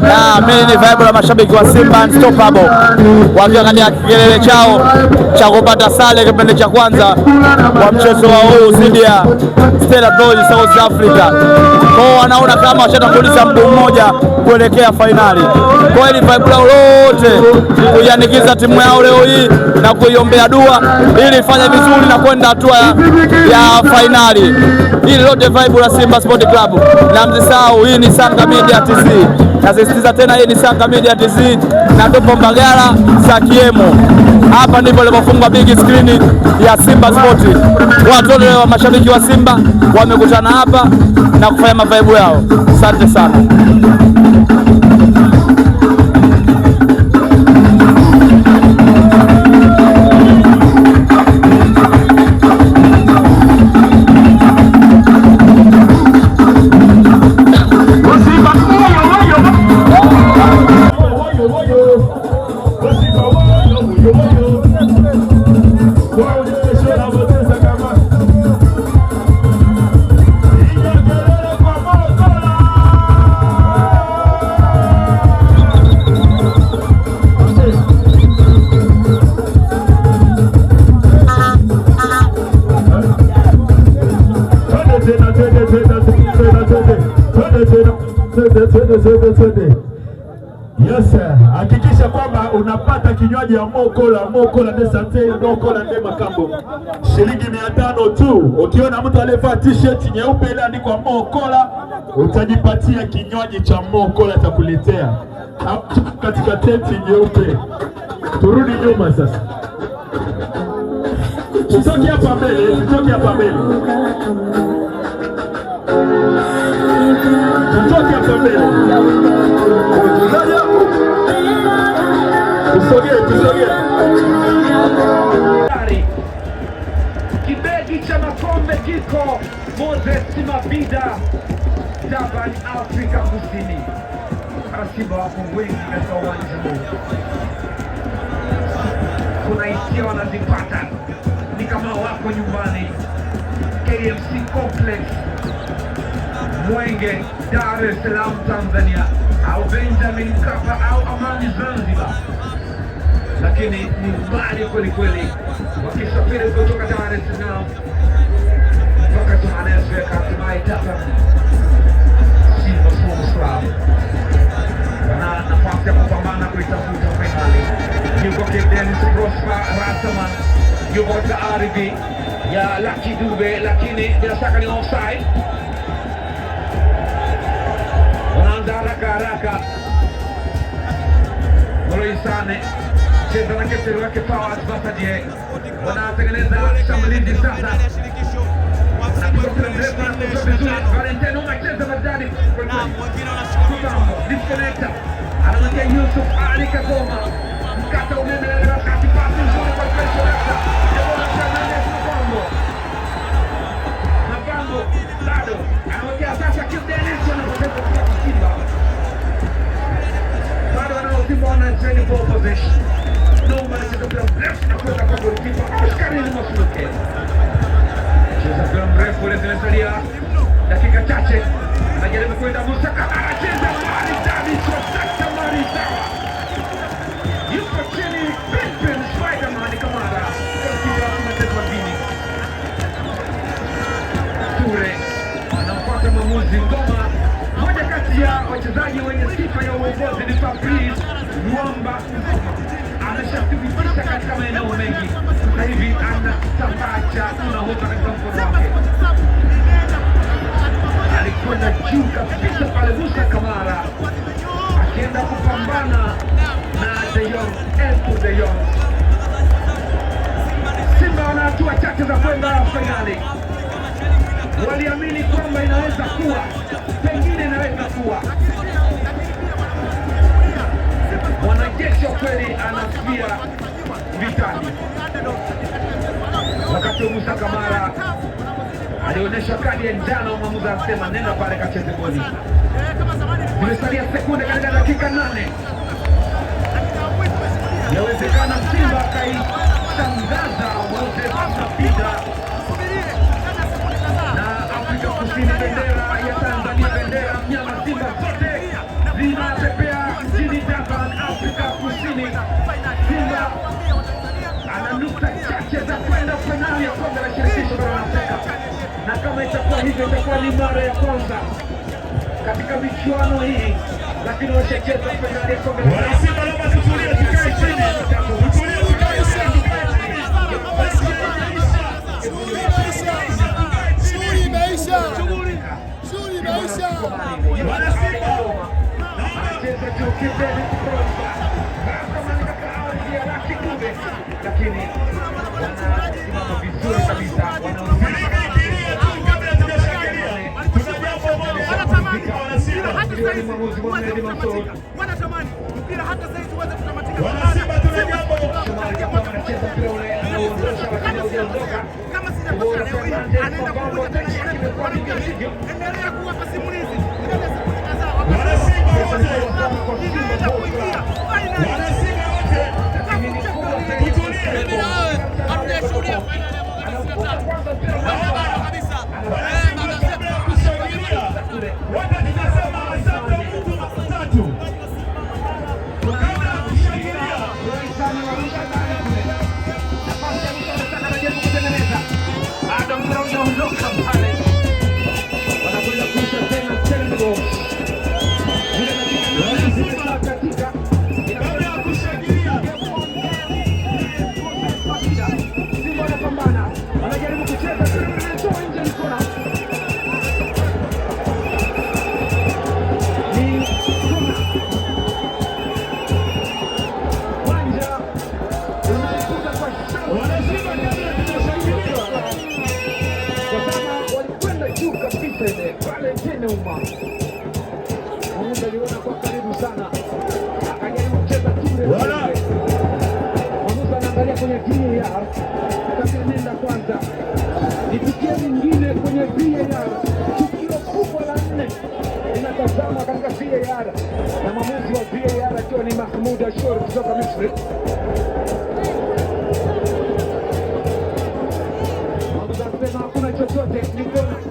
na mimi ni vibe la mashabiki wa Simba unstoppable, wakiwa katika kilele chao cha kupata sare kipindi cha kwanza wa mchezo wa huu dhidi ya Stella Boys South Africa. Kwa wanaona kama washatanguliza mguu mmoja kuelekea fainali. Kwa hiyo vibe lao lote kuianikiza timu yao leo hii na kuiombea dua ili ifanye vizuri na kwenda hatua ya fainali. Hili lote vibe la Simba Sport Club. Na msisahau hii ni Sanga Media TZ. Nasisitiza tena hii ni Sanga Media TZ na tupo Mbagala Sakiemo. Hapa ndipo ilipofungwa big screen ya Simba Sport. Watu wote wa mashabiki wa Simba wamekutana hapa na kufanya mavaibu yao. Asante sana. Yes, hakikisha kwamba unapata kinywaji ya Mokola de Sante, Mokola de Makambo. Shilingi 500 tu. Ukiona mtu aliyevaa t-shirt nyeupe ile andikwa Mokola, utajipatia kinywaji cha Mokola atakuletea. Katika tenti nyeupe. Turudi nyuma sasa. Tutoke hapa mbele, tutoke hapa mbele. Tutoke hapa mbele. Tusogee. Kibegi cha makombe kiko Moses Mabida, Durban, Afrika Kusini. Simba wako wengi katika uwanja huu. Kuna hisia wanazipata ni kama wako nyumbani. KMC Complex, Mwenge, Dar es Salaam, Tanzania, au Benjamin Mkapa au Amani Zanzibar. Lakini ni mbali kweli kweli, wakisafiri kutoka Dar es Salaam mpaka Johannesburg, hatimaye Durban. Simba Sports Club wana nafasi ya kupambana kuitafuta fainali. Yuko Dennis Prosper Rastaman, yuko katika ardhi ya Lucky Dube, lakini bila shaka ni offside. Wanaanza haraka Moloisane cheza na kapteni wake Fawaz Basadie, wanatengeneza shambulizi sasa. Valentino anacheza maridadi, disconnector anaangalia Yusuf Ali Kagoma, mkata umeme na kati, pasi nzuri kwa Kesho. Mabango bado anaongea sasa, Dennis anapoteza kwa Simba. Bado wanaotimba wana training ball position. Noma anacheza mpira mrefu na kwenda kwa golikipa Oscar Masuke. Cheza mpira mrefu ule, zimesalia dakika chache. Anajaribu kwenda Musa Kamara, anacheza mbali David Sosaka Marisawa. Yuko chini Pimpin Spider-Man Kamara. Golikipa anataka dini. Ture anampata mwamuzi Ngoma. Moja kati ya wachezaji wenye sifa ya uongozi ni Fabrice Luamba. Ameshathibitisha katika maeneo mengi. Sasa hivi anatambacha unahoza katika mkono wake. Alikwenda juu kabisa pale Musa Kamara, akienda kupambana na De Jong, Elfo De Jong. Simba wana hatua chache za kwenda fainali. Waliamini kwamba inaweza kuwa, pengine inaweza kuwa. Mwanajeshi wa kweli anafia vitani. Wakati Musa Kamara alionyesha kadi ya njano, mwamuzi anasema nenda pale kacheze goli. Zimesalia sekunde katika dakika 8. Yawezekana Simba akaitangaza wote Mabida na Afrika Kusini, bendera ya Tanzania, bendera mnyama Simba zote zinapeperushwa. na kama itakuwa hivyo itakuwa ni mara ya kwanza katika michuano hii, lakini washacheza fainali ya kombe la Wanasimba naomba tutulie, tukae chini. Tutulie, tukae chini. Shughuli imeisha. Shughuli imeisha. Wanasimba anacheza juu kipeni kama nikakaawia laki kumbe, lakini wanasimama vizuri kabisa. Filimbi tu kabla tujashangilia. Tuna jambo moja Wanatamani mpira hata sasa hivi uweze kutamatika. Wanasimba tuna jambo. Kama sijakosea leo hii anaenda kukuja tena endelea kuwapa simulizi. Wanasimba wote. Inaenda kuingia finali. Wanasimba wote. Tutulie. Hatujashuhudia finali ya mwaka 2025. Kabisa. Wanasimba kabla ya kushangilia. Wote tunasema asante Mungu matatu. Kabla ya kushangilia. Kabla ya kushangilia. anajaribu kucheza nje mkono ni uwanja unaikuta kwa Wanasimba kabla tujashangilia. kwa sababu walikwenda juu kabisa ile pale tena Mungu aliona kwa karibu sana, akajaribu kucheza kule. Mungu anaangalia kwenye VAR, kabla nenda kwanza. Ni tukio lingine kwenye VAR, tukio kubwa la 4 linatazama katika VAR, na mwamuzi wa VAR akiwa ni Mahmoud Ashur kutoka Misri. Mungu anasema hakuna chochote, ni goli.